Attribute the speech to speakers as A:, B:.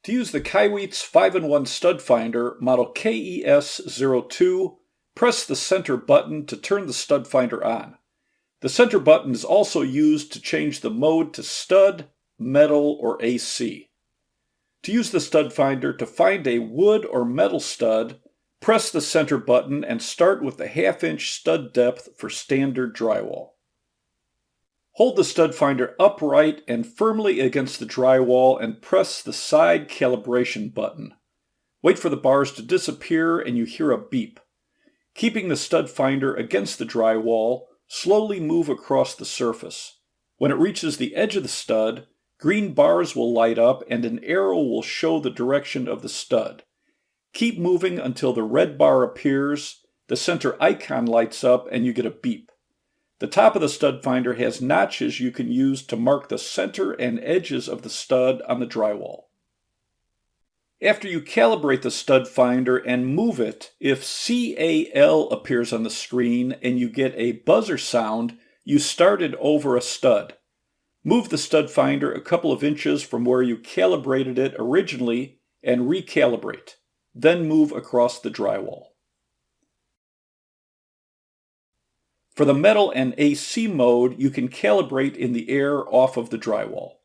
A: To use the Kaiweets 5-in-1 stud finder, model KES02, press the center button to turn the stud finder on. The center button is also used to change the mode to stud, metal, or AC. To use the stud finder to find a wood or metal stud, press the center button and start with the 1/2-inch stud depth for standard drywall. Hold the stud finder upright and firmly against the drywall and press the side calibration button. Wait for the bars to disappear and you hear a beep. Keeping the stud finder against the drywall, slowly move across the surface. When it reaches the edge of the stud, green bars will light up and an arrow will show the direction of the stud. Keep moving until the red bar appears, the center icon lights up, and you get a beep. The top of the stud finder has notches you can use to mark the center and edges of the stud on the drywall. After you calibrate the stud finder and move it, if CAL appears on the screen and you get a buzzer sound, you started over a stud. Move the stud finder a couple of inches from where you calibrated it originally and recalibrate. Then move across the drywall. For the metal and AC mode, you can calibrate in the air off of the drywall.